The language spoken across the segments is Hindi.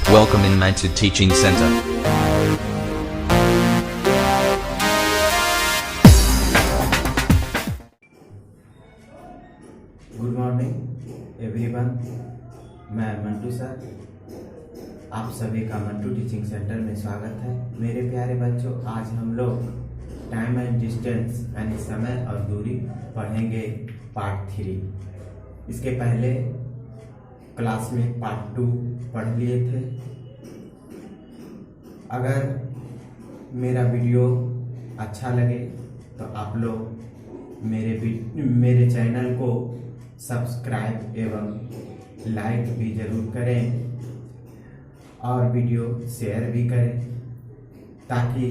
Welcome in Manted Teaching Center. Good morning everyone, मैं मंटू सर, आप सभी का मंटू टीचिंग सेंटर में स्वागत है। मेरे प्यारे बच्चों, आज हम लोग टाइम एंड डिस्टेंस यानी समय और दूरी पढ़ेंगे पार्ट 3। इसके पहले क्लास में पार्ट 2 पढ़ लिए थे। अगर मेरा वीडियो अच्छा लगे तो आप लोग मेरे चैनल को सब्सक्राइब एवं लाइक भी जरूर करें और वीडियो शेयर भी करें ताकि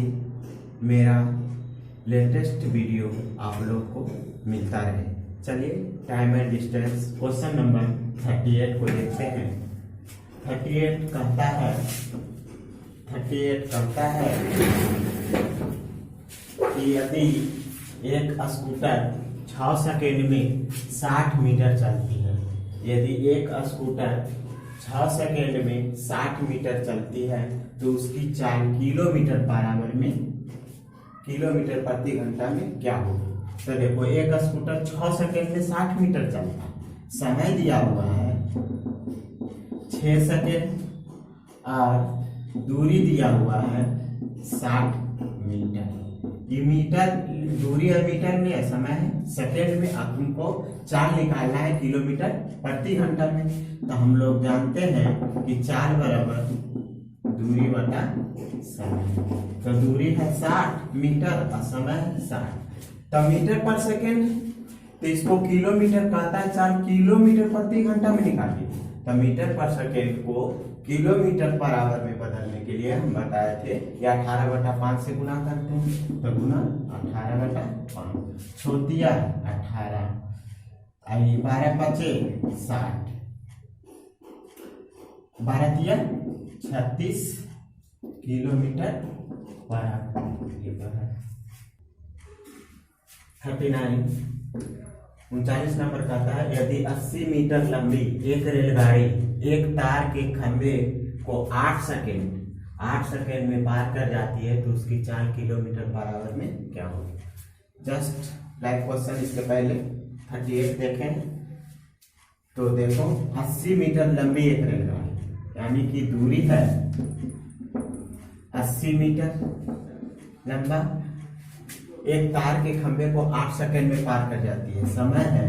मेरा लेटेस्ट वीडियो आप लोग को मिलता रहे। चलिए time and distance question number 38 को देखते हैं। 38 कहता है कि यदि एक स्कूटर 6 सेकेंड में 60 मीटर चलती है, यदि एक स्कूटर 6 सेकेंड में 60 मीटर चलती है तो उसकी चाल किलोमीटर प्रति घंटा में क्या होगी। तो देखो, एक स्कूटर 6 सेकेंड में 60 मीटर चलता है, समय दिया हुआ है 6 सेकेंड और दूरी दिया हुआ है 60 मीटर। ये मीटर दूरी है, मीटर में है, समय है सेकेंड में। अब तुमको चाल निकालना है किलोमीटर प्रति घंटा में। तो हम लोग जानते हैं कि चाल बराबर दूरी बटा समय। तो दूरी है 60 मीटर और समय है 60। तो मीटर पर सेकेंड, तो इसको किलोमीटर कहता है। चाल किलोमीटर प्रति घंटा में निकालिए। तो मीटर पर सेकेंड को किलोमीटर पर आवर में बदलने के लिए हम बताए थे या 18/5 से गुना करते हैं। तो गुना 18/5 छोटिया 18, 12 पचे 60, 12 तिया 36 किलोमीटर पर आवर। 39 नंबर कहता है यदि 80 मीटर लंबी एक रेलगाड़ी एक तार के खंभे को 8 सेकेंड में पार कर जाती है तो उसकी चाल किलोमीटर पर आवर में क्या होगी। जस्ट लाइक क्वेश्चन इसके पहले 38 देखें तो देखो, 80 मीटर लंबी एक रेलगाड़ी यानी कि दूरी है 80 मीटर लंबा, एक तार के खंभे को 8 सेकेंड में पार कर जाती है, समय है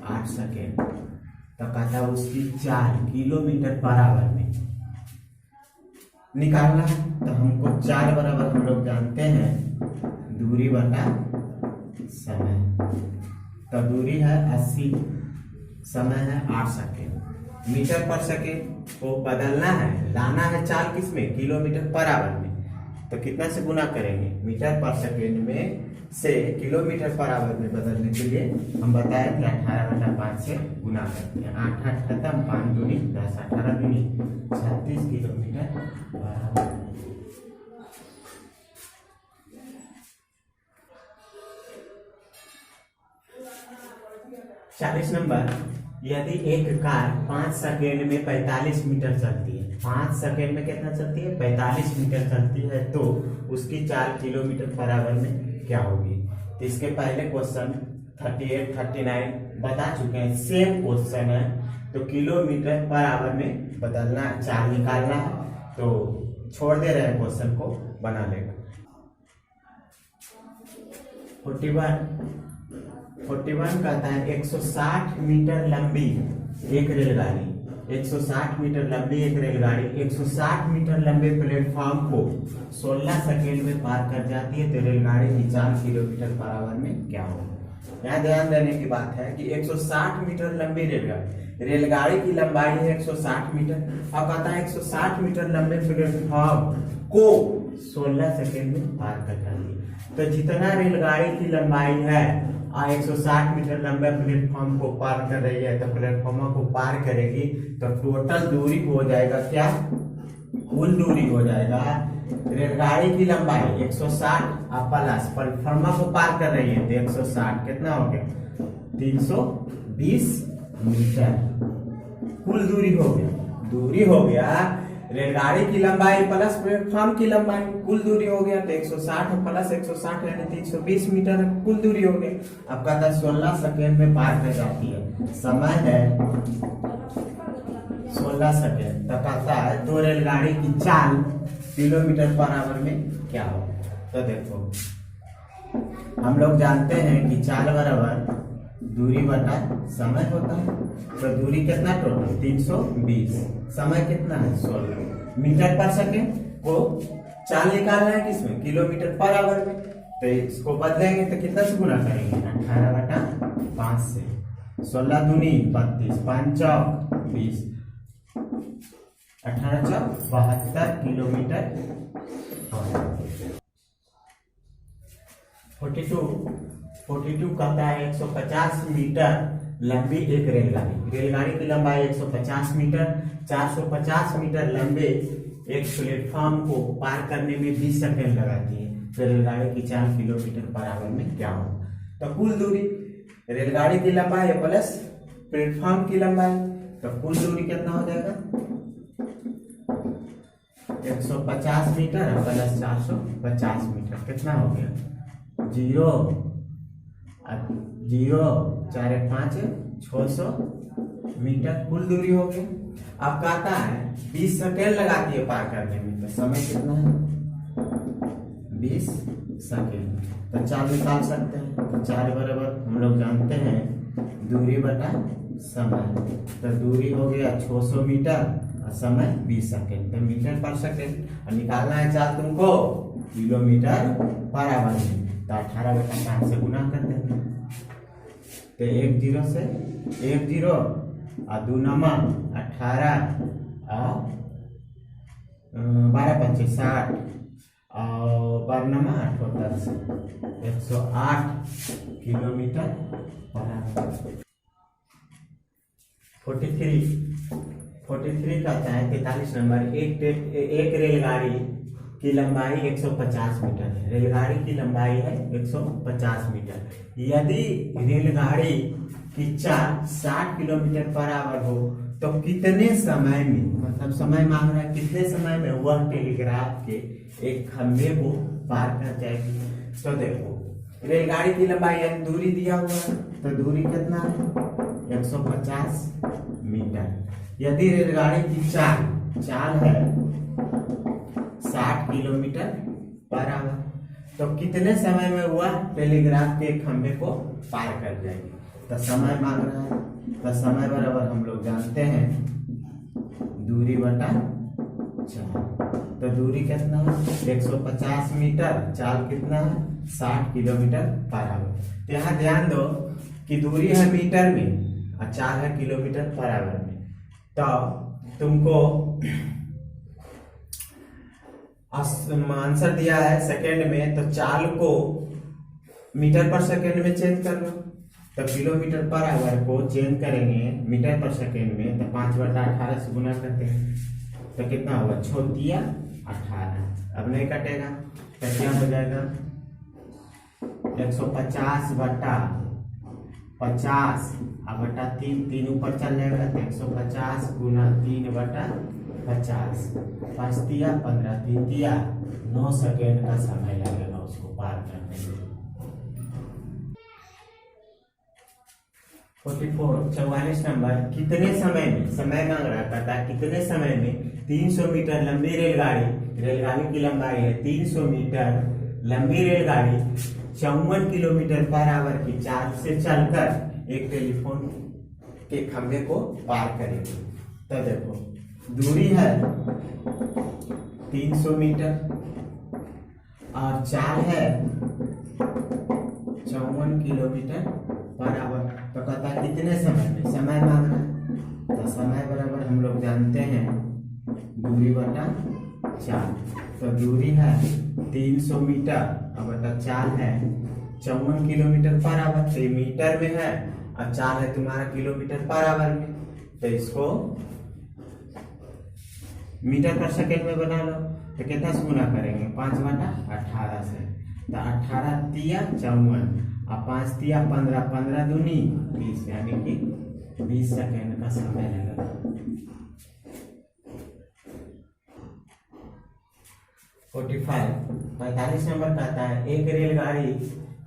8 सेकेंड। तो कहता है उसकी चाल किलोमीटर पर आवर में निकालना। तो हमको चाल बराबर हम लोग जानते हैं दूरी बटा समय। तो दूरी है 80, समय है 8 सेकेंड। मीटर पर सेकेंड को बदलना है, लाना है चाल किसमें, किलोमीटर पर आवर में। तो कितना से गुना करेंगे, मीटर पर सेकेंड में से किलोमीटर पर आवर में बदलने के लिए हम बताए थे 18/5 से गुना करते हैं। 8 8 खत्म, 5 दूनी 10, 18 दूनी 36 किलोमीटर पर आवर। चालीस नंबर, यदि एक कार 5 सेकेंड में 45 मीटर चलती है, 5 सेकेंड में कितना चलती है, 45 मीटर चलती है, तो उसकी चाल किलोमीटर पर आवर में क्या होगी। तो इसके पहले क्वेश्चन 38 39 बता चुके हैं, सेम क्वेश्चन है। तो किलोमीटर पर आवर में बदलना, चाल निकालना है, तो छोड़ दे रहे हैं क्वेश्चन को, बना लेगा। 41 कहता है 160 मीटर लंबी एक रेलगाड़ी, 160 मीटर लंबी एक रेलगाड़ी 160 मीटर लंबे प्लेटफॉर्म को 16 सेकेंड में पार कर जाती है तो रेलगाड़ी की चाल किलोमीटर पर आवर में क्या होगा। यहाँ ध्यान देने की बात है कि 160 मीटर लंबी रेलगाड़ी की लंबाई है 160 मीटर। अब कहता है 160 मीटर लंबे प्लेटफॉर्म को 16 सेकेंड में पार कर जाती है। तो जितना रेलगाड़ी की लंबाई है 160 मीटर लंबे प्लेटफॉर्म को पार कर रही है, तो प्लेटफॉर्म को पार करेगी तो टोटल दूरी हो जाएगा क्या, कुल दूरी हो जाएगा रेलगाड़ी की लंबाई 160 प्लस प्लेटफॉर्म को पार कर रही है तो 160 कितना हो गया 320 मीटर। कुल दूरी हो गया दूरी हो गया रेलगाड़ी की लंबाई प्लस प्लेटफॉर्म की लंबाई, कुल दूरी हो गया। तो 160 प्लस 160 यानी 320 मीटर कुल दूरी हो गई। अब कहता है 16 सेकेंड में पार कर जाती है, समय है 16 सेकेंड। तो कहता है तो रेलगाड़ी की चाल किलोमीटर पर आवर में क्या हो। तो देखो हम लोग जानते हैं कि चाल बराबर दूरी बटा समय होता है। तो दूरी कितना टोटल 320, समय कितना है 16 मीटर पर सेकेंड को चाल निकालना है किसमें, किलोमीटर पर आवर में। तो इसको बदलेंगे तो कितना से गुना करेंगे 18 बटा 5 से, 16 दूनी 32, 5 चौक 20, 18 चौक 72 किलोमीटर। 42 कहता है 150 मीटर लंबी एक रेलगाड़ी, रेलगाड़ी की लंबाई 150 मीटर, 450 मीटर लंबे एक प्लेटफॉर्म को पार करने में 20 सेकेंड लगाती है। तो रेलगाड़ी की चाल किलोमीटर पर आवर में क्या हो। तो कुल दूरी रेलगाड़ी की लंबाई प्लस प्लेटफॉर्म की लंबाई, तो कुल दूरी कितना हो जाएगा 150 मीटर प्लस 450 मीटर, कितना हो गया 0 0 4 5 600 मीटर कुल दूरी हो गई। अब कहता है 20 सेकेंड लगाती है पार करने में, तो समय कितना है 20 सेकेंड। तो 4 निकाल सकते हैं। तो 4 बराबर हम लोग जानते हैं दूरी बटा समय। तो दूरी हो गया 600 मीटर और समय 20 सेकेंड। तो मीटर पर सेकेंड और निकालना है चाल तुमको किलोमीटर पर आवर में। तो 18 बटा 5 से गुना कर देंगे। तो 1 0 से 1 0 और 2 नमा 18 और 12 25 60 और 12 नमा 10 108 किलोमीटर पर आवर। 43 कहता है 43 नंबर एक रेलगाड़ी की लंबाई 150 मीटर है, रेलगाड़ी की लंबाई है 150 मीटर। यदि रेलगाड़ी की चाल 60 किलोमीटर पर आवर हो तो कितने समय में, मतलब समय मांग रहा है कितने समय में वह टेलीग्राफ के एक खंभे को पार कर जाएगी। तो देखो रेलगाड़ी की लंबाई यानी दूरी दिया हुआ है, तो दूरी कितना है 150 मीटर। यदि रेलगाड़ी की चाल है 60 किलोमीटर पर आवर, तो कितने समय में वह टेलीग्राफ के खंभे को पार कर जाएगी। तो समय मांग रहा है, तो समय बराबर हम लोग जानते हैं दूरी बटा चाल। तो दूरी कितना है 150 मीटर, चाल कितना है 60 किलोमीटर पर आवर। तो यहाँ ध्यान दो कि दूरी है मीटर में और चाल है किलोमीटर पर आवर में। तो तुमको आंसर दिया है सेकेंड में, तो चाल को मीटर पर सेकेंड में चेंज कर लो। तो किलोमीटर पर आवर को चेंज करेंगे मीटर पर सेकेंड में, तो 5 बटा 18 से गुना करते हैं। तो कितना होगा 6 18। अब नहीं कटेगा तो क्या हो जाएगा 150 बटा 50 बटा 3 ऊपर चल जाएगा। तो 150 गुना 3 बटा 50, 5 तिया 15, 3 तिया 9 सेकेंड का समय लगेगा उसको पार करने में। 44 नंबर कितने समय में, समय मांग रहा कहता है कितने समय में 300 मीटर लंबी रेलगाड़ी की लंबाई है 300 मीटर लंबी रेलगाड़ी 54 किलोमीटर पर आवर की चाल से चलकर एक टेलीफोन के खंभे को पार करेगी। तो देखो दूरी है 300 मीटर और चाल है 54 किलोमीटर पर आवर। तो कहता है कितने समय में, समय मांगना है। तो समय बराबर हम लोग जानते हैं दूरी बटा चाल। तो दूरी है 300 मीटर और बटा चाल है 54 किलोमीटर पर आवर। तो मीटर में है और चाल है तुम्हारा किलोमीटर पर आवर में। तो इसको मीटर पर सेकेंड में बना लो। तो कितना से गुना करेंगे 5 बटा 18 से। तो 18 तिया 54 और 5 तिया 15, 15 दूनी 20 यानी कि 20 सेकेंड का समय लगेगा। 45 नंबर कहता है एक रेलगाड़ी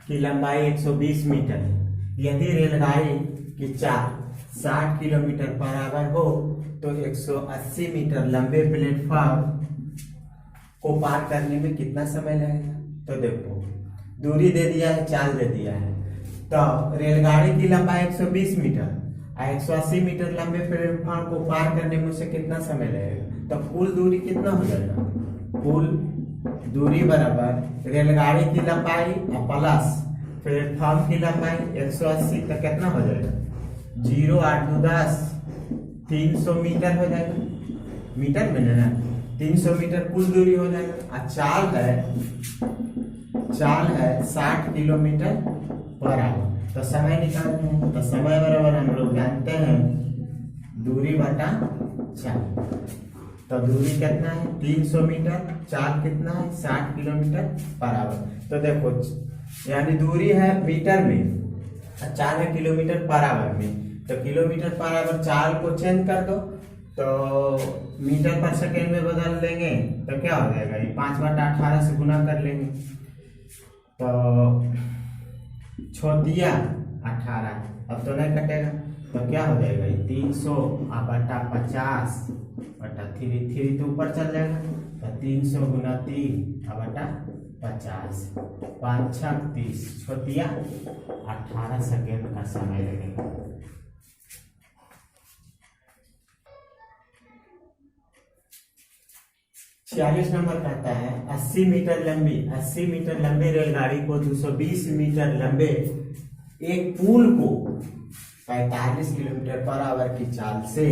की लंबाई 120 मीटर है। यदि रेलगाड़ी की चाल 60 किलोमीटर पर आवर हो तो 180 मीटर लंबे प्लेटफॉर्म को पार करने में कितना समय लगेगा। तो देखो दूरी दे दिया है, चाल दे दिया है, तो रेलगाड़ी की लंबाई 120 मीटर और 180 मीटर लंबे प्लेटफॉर्म को पार करने में उसे कितना समय लगेगा। तो कुल दूरी कितना हो जाएगा, कुल दूरी बराबर रेलगाड़ी की लंबाई प्लस प्लेटफॉर्म की लंबाई 180, तो कितना हो जाएगा 0 8 2 10 300 मीटर हो जाएगा। मीटर में ना 300 मीटर कुल दूरी हो जाएगा। और चाल है 60 किलोमीटर पर आवर। तो समय निकालते हैं, तो समय बराबर हम लोग जानते हैं दूरी बटा चाल। तो दूरी कितना है 300 मीटर, चाल कितना है 60 किलोमीटर पर आवर। तो देखो यानी दूरी है मीटर में, चाल है किलोमीटर पर आवर में। तो किलोमीटर पर आवर चाल को चेंज कर दो तो मीटर पर सेकेंड में बदल देंगे तो क्या हो जाएगा, ये 5/18 से गुना कर लेंगे तो 6 18, अब तो नहीं कटेगा तो क्या हो जाएगा 300/50 बटा 3 तो ऊपर चल जाएगा तो 300 गुना 3/50 5 6 30 18 सेकेंड का समय लगेगा। छियालीस नंबर कहता है 80 मीटर लंबी रेलगाड़ी को 220 मीटर लंबे एक पुल को 45 किलोमीटर पर आवर की चाल से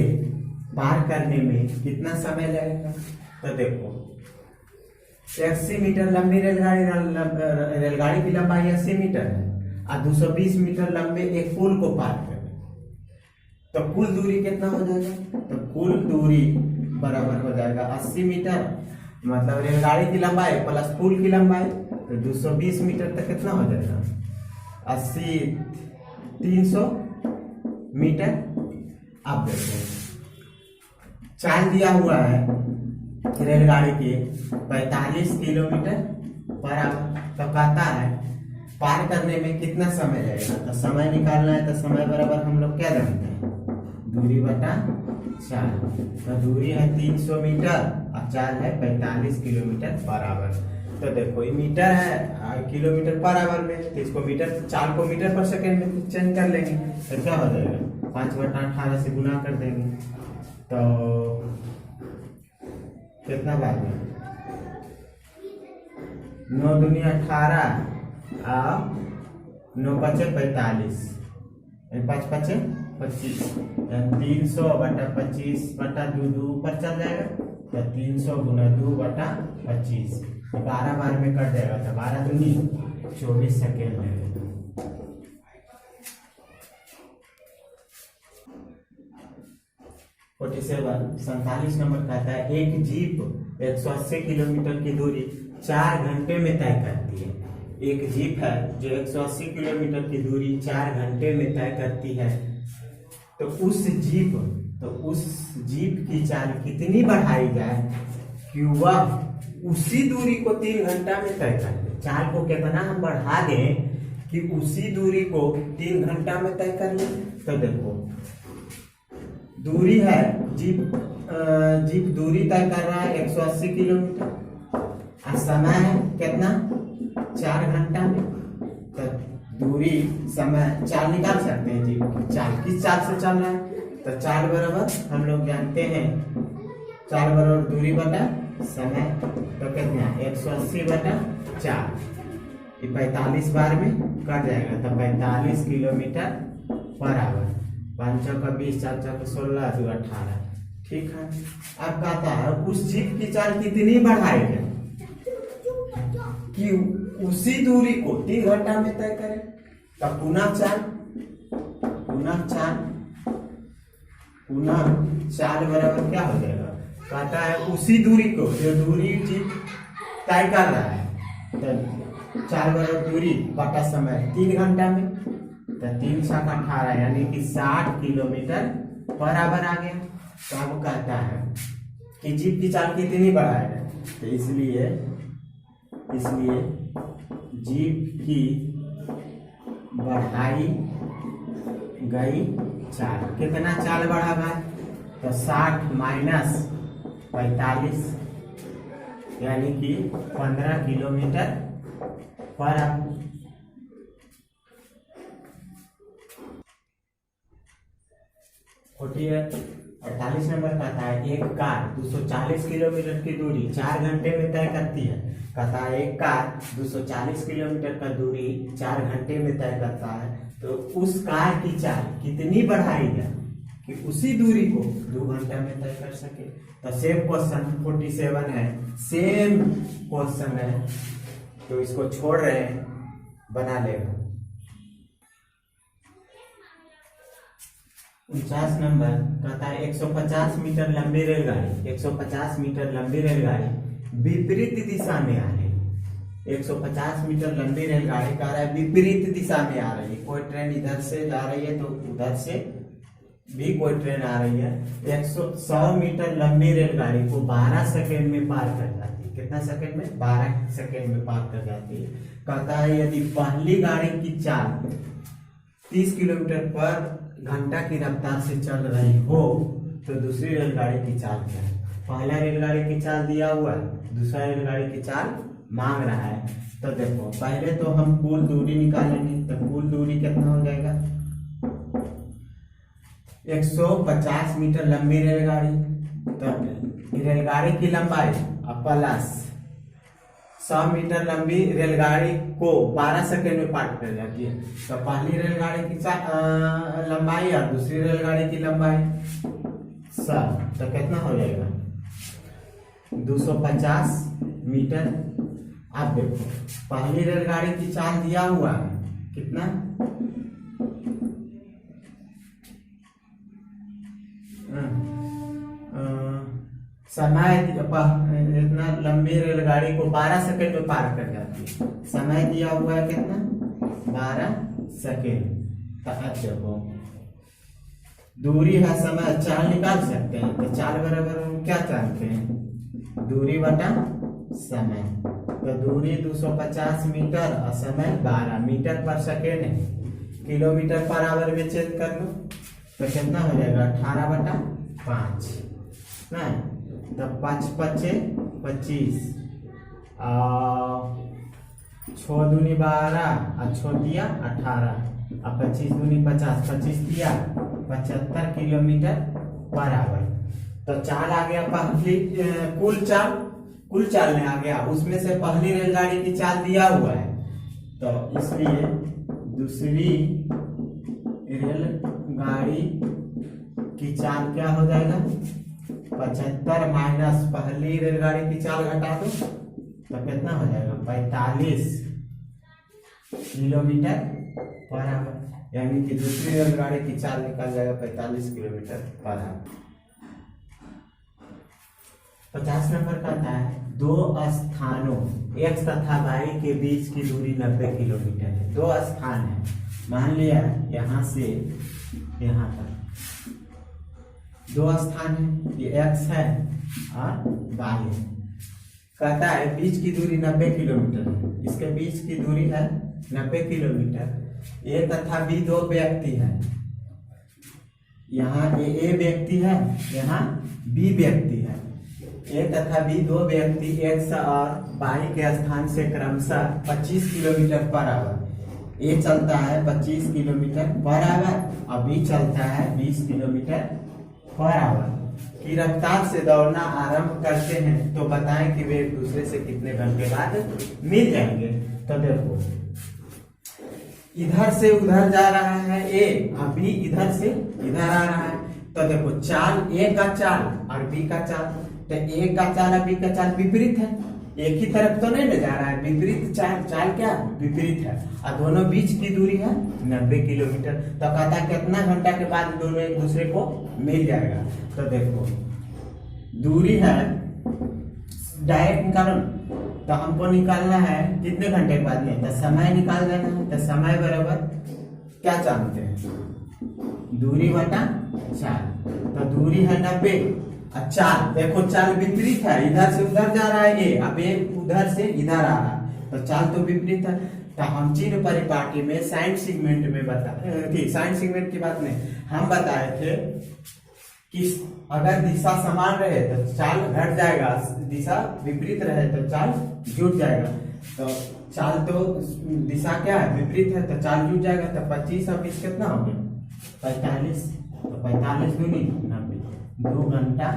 पार करने में कितना समय लगेगा। तो देखो 80 मीटर लंबी रेलगाड़ी की लंबाई 80 मीटर है और 220 मीटर लंबे एक पुल को पार करने, तो कुल दूरी कितना हो जाएगा। तो कुल दूरी बराबर हो जाएगा 80 मीटर मतलब रेलगाड़ी की लंबाई प्लस पुल की लंबाई, तो 220 मीटर तक कितना हो जाएगा 80 300 मीटर। अब देखो चाल दिया हुआ है रेलगाड़ी के 45 किलोमीटर पर आवर, तो कहता है पार करने में कितना समय लगेगा। तो समय निकालना है तो समय बराबर हम लोग क्या जानते हैं दूरी बटा चाल। तो दूरी है 300 मीटर और चाल है 45 किलोमीटर पर आवर। तो देखो ये मीटर है किलोमीटर पर आवर में, तो इसको मीटर चाल को मीटर पर सेकेंड में चेंज कर लेंगे तो क्या हो जाएगा 5/18 से गुना कर देंगे तो कितना बार में 9 दूनी 18 और 9 5 45 5 5 25 300/25 बटा 2 ऊपर चल जाएगा तो 300 गुना 2/25 12 बार में कट जाएगा तो 12 दूनी 24 सेकेंड लगेगा। और 47 नंबर कहता है एक जीप 180 किलोमीटर की दूरी 4 घंटे में तय करती है। एक जीप है जो 180 किलोमीटर की दूरी 4 घंटे में तय करती है, तो उस जीप की चाल कितनी बढ़ाई जाए कि वह उसी दूरी को 3 घंटा में तय कर ले। चाल को कितना हम बढ़ा दें कि उसी दूरी को 3 घंटा में तय कर ले। तो देखो दूरी है जीप दूरी तय कर रहा है 180 किलोमीटर और समय है कितना 4 घंटा में। तो दूरी समय चाल निकाल सकते हैं जीप की चाल किस चाल से चल रहा है। तो चाल बराबर हम लोग जानते हैं चाल बराबर दूरी बटा समय, तो कितना 180/4 ये 45 बार में कट जाएगा तो 45 किलोमीटर पर आवर। 5 चौका 20 4 चौका 16 2 18। ठीक है, अब कहता है उस जीप की चाल कितनी बढ़ाएगा कि उसी दूरी को 3 घंटा में तय करें। तो पुनः चाल बराबर क्या हो जाएगा, कहता है उसी दूरी को जो दूरी जीप तय कर रहा है तो चाल बराबर दूरी बटा समय 3 घंटा में, तो 3 7 18 यानी कि 60 किलोमीटर पर आवर आ गया। तो अब कहता है कि जीप की चाल कितनी बढ़ाएगा, तो इसलिए इसलिए जीप की बढ़ाई गई चाल। कितना चाल बढ़ा भाई? तो 60 माइनस 45 यानी कि 15 किलोमीटर पर आवर। होती है 48 नंबर कहता है एक कार 240 किलोमीटर की दूरी 4 घंटे में तय करती है। कहता है एक कार 240 किलोमीटर का दूरी 4 घंटे में तय करता है, तो उस कार की चाल कितनी बढ़ाई जाए कि उसी दूरी को 2 घंटा में तय कर सके। तो सेम क्वेश्चन 47 है, सेम क्वेश्चन है, तो इसको छोड़ रहे हैं, बना लेगा। 49 नंबर कहता है 150 मीटर लंबी रेलगाड़ी 150 मीटर लंबी रेलगाड़ी विपरीत दिशा में आ रही है। 150 मीटर लंबी रेलगाड़ी कह रहा है विपरीत दिशा में आ रही है। कोई ट्रेन इधर से जा रही है तो उधर से भी कोई ट्रेन आ रही है। 100 मीटर लंबी रेलगाड़ी को 12 सेकेंड में पार कर जाती है। कितना सेकेंड में? 12 सेकेंड में पार कर जाती है। कहता है यदि पहली गाड़ी की चाल 30 किलोमीटर पर घंटा की रफ्तार से चल रही हो तो दूसरी रेलगाड़ी की चाल क्या है? पहला रेलगाड़ी की चाल दिया हुआ है, दूसरा रेलगाड़ी की चाल मांग रहा है। तो देखो पहले तो हम कुल दूरी निकालेंगे, तो कुल दूरी कितना हो जाएगा? 150 मीटर लंबी रेलगाड़ी, तो रेलगाड़ी की लंबाई प्लस 100 मीटर लंबी रेलगाड़ी को 12 सेकेंड में पार कर जाती है। तो पहली रेलगाड़ी की लंबाई और दूसरी रेलगाड़ी की लंबाई 100, तो कितना हो जाएगा? 250 मीटर। अब देखो पहली रेलगाड़ी की चाल दिया हुआ है कितना? समय इतना लंबी रेलगाड़ी को 12 सेकेंड में पार कर जाती है। समय दिया हुआ है कितना? 12 सेकेंड। तो अब देखो दूरी है समय, चाल निकाल सकते हैं। तो चाल बराबर हम क्या जानते हैं? दूरी बटा समय। तो दूरी 250 मीटर और समय 12 मीटर पर सेकेंड है। किलोमीटर पर आवर में चेंज कर लो तो कितना हो जाएगा? 18/5 ना। तो 5 5 25 6 दूनी 12 और 6 दिया 18 और 25 दूनी 50, 25 दिया 75 किलोमीटर पर आवर। तो चाल आ गया पहली कुल चाल में आ गया, उसमें से पहली रेलगाड़ी की चाल दिया हुआ है, तो इसलिए दूसरी रेलगाड़ी की चाल क्या हो जाएगा? 75 माइनस पहली रेलगाड़ी की चाल घटा दो तो कितना हो जाएगा? 45 किलोमीटर पर आवर, यानी कि दूसरी रेलगाड़ी की चाल निकल जाएगा 45 किलोमीटर पर आवर। 50 नंबर कहता है दो स्थानों x तथा y के बीच की दूरी 90 किलोमीटर है। दो स्थान है, मान लिया यहाँ से यहाँ तक दो स्थान है, ये x है और y है। कहता है बीच की दूरी 90 किलोमीटर है, इसके बीच की दूरी है 90 किलोमीटर। ए तथा बी दो व्यक्ति हैं, यहाँ ए व्यक्ति है, यहाँ बी व्यक्ति है। ए तथा बी दो व्यक्ति x और y के स्थान से क्रमशः 25 किलोमीटर पर आवर, ए चलता है 25 किलोमीटर पर आवर और बी चलता है 20 किलोमीटर पर आवर की रफ्तार से दौड़ना आरंभ करते हैं, तो बताएं कि वे एक दूसरे से कितने घंटे बाद मिल जाएंगे। तो देखो इधर से उधर जा रहा है ए, और बी इधर से इधर आ रहा है। तो देखो चाल ए का चाल और बी का चाल, तो ए का चाल और बी का चाल विपरीत है, एक ही तरफ तो नहीं ले जा रहा है, विपरीत चाल। चाल क्या विपरीत है, और दोनों बीच की दूरी है 90 किलोमीटर। तो कहता है कितना घंटा के बाद दोनों एक दूसरे को मिल जाएगा। तो देखो दूरी है डायरेक्ट निकालो, तो हमको निकालना है कितने घंटे के बाद में, तो समय निकाल देना है। तो समय बराबर क्या जानते हैं? दूरी बटा चाल। तो दूरी है 90 और चाल देखो चाल विपरीत है, इधर से उधर जा रहा है ए, अब ए उधर से इधर आ रहा है, तो चाल तो विपरीत है। तो हम चिन्ह परिपाटी में साइन सेगमेंट में साइन सेगमेंट की बात नहीं, हम बताए थे कि अगर दिशा समान रहे तो चाल घट जाएगा, दिशा विपरीत रहे तो चाल जुट जाएगा। तो चाल तो दिशा क्या है, विपरीत है, तो चाल जुट जाएगा। तो 25 और 20 कितना हो गया, 45। तो 45 दूनी 90, 2 घंटा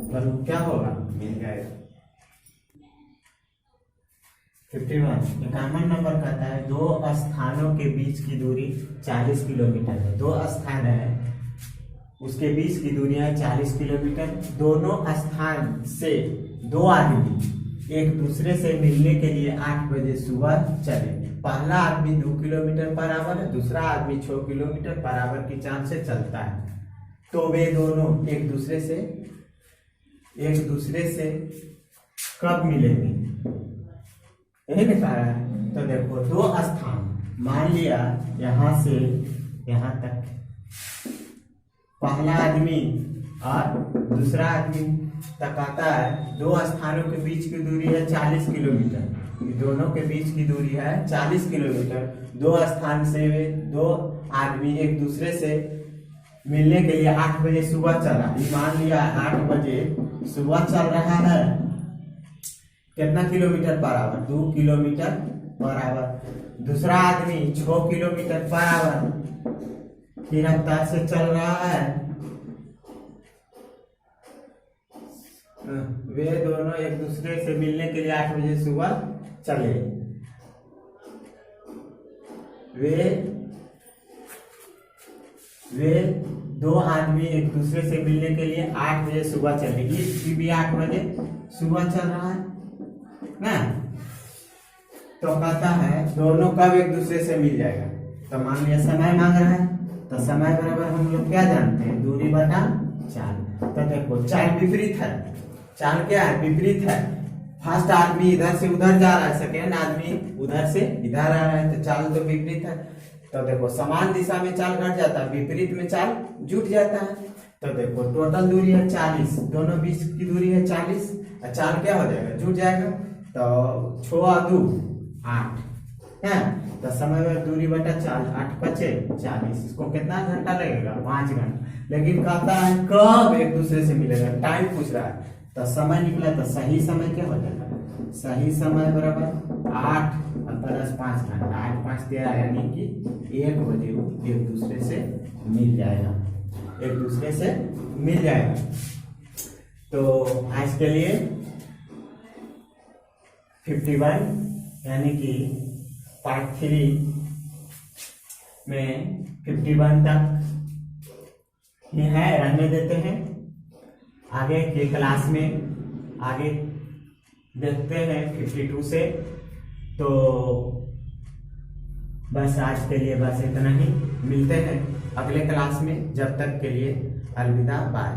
पर क्या होगा, मिल जाएगा। 51 51 नंबर कहता है दो स्थानों के बीच की दूरी 40 किलोमीटर है। दो स्थान है, उसके बीच की दूरी है 40 किलोमीटर। दोनों स्थान से दो आदमी एक दूसरे से मिलने के लिए 8 बजे सुबह चले। पहला आदमी 2 किलोमीटर पर आवर है, दूसरा आदमी 6 किलोमीटर पर आवर की चाल से चलता है। तो वे दोनों एक दूसरे से कब मिलेंगे, यही लिखा है। तो देखो दो स्थान, मान लिया यहाँ से यहाँ तक पहला आदमी और दूसरा आदमी तक आता है। दो स्थानों के बीच की दूरी है 40 किलोमीटर। दोनों के बीच की दूरी है 40 किलोमीटर। दो स्थान से दो आदमी एक दूसरे से मिलने के लिए 8 बजे सुबह चला। मान लिया 8 बजे सुबह चल रहा है, कितना kilometre per hour, 2 kilometre per hour. दूसरा आदमी 6 किलोमीटर पर आवर की रफ्तार से चल रहा है। वे दोनों एक दूसरे से मिलने के लिए 8 बजे सुबह चले। वे दो आदमी एक दूसरे से मिलने के लिए 8 बजे सुबह चले। ये भी 8 बजे सुबह चल रहा है ना। तो कहता है दोनों कब एक दूसरे से मिल जाएगा। तो मान लिया समय मांग रहा है, तो समय बराबर हम लोग क्या जानते हैं, दूरी बटा चाल। तो देखो चाल विपरीत है, चाल क्या है, विपरीत है। फर्स्ट आदमी इधर से उधर जा रहा है, सेकेंड आदमी उधर से इधर आ रहा है, तो चाल तो विपरीत है। तो देखो समान दिशा में चाल घट जाता है, विपरीत में चाल जुट जाता है। तो देखो टोटल दूरी है 40, दोनों बीच की दूरी है 40, चाल क्या हो जाएगा, जुट जाएगा। तो 6 और 2 8 है। तो समय में दूरी बटा चाल, 8 बचे 40। इसको कितना घंटा लगेगा, 5 घंटा। लेकिन कहता है कब एक दूसरे से मिलेगा, टाइम पूछ रहा है। तो समय निकला, तो सही समय क्या हो जाएगा, सही समय बराबर 8 प्लस 5 घंटा, 8 5 13, यानी कि 1 बजे वो एक दूसरे से मिल जाएगा, एक दूसरे से मिल जाएगा। तो आज के लिए 51 यानी कि पार्ट 3 में 51 तक ही है, रहने देते हैं। आगे के क्लास में आगे देखते हैं 52 से। तो बस आज के लिए बस इतना ही, मिलते हैं अगले क्लास में। जब तक के लिए अलविदा, बाय।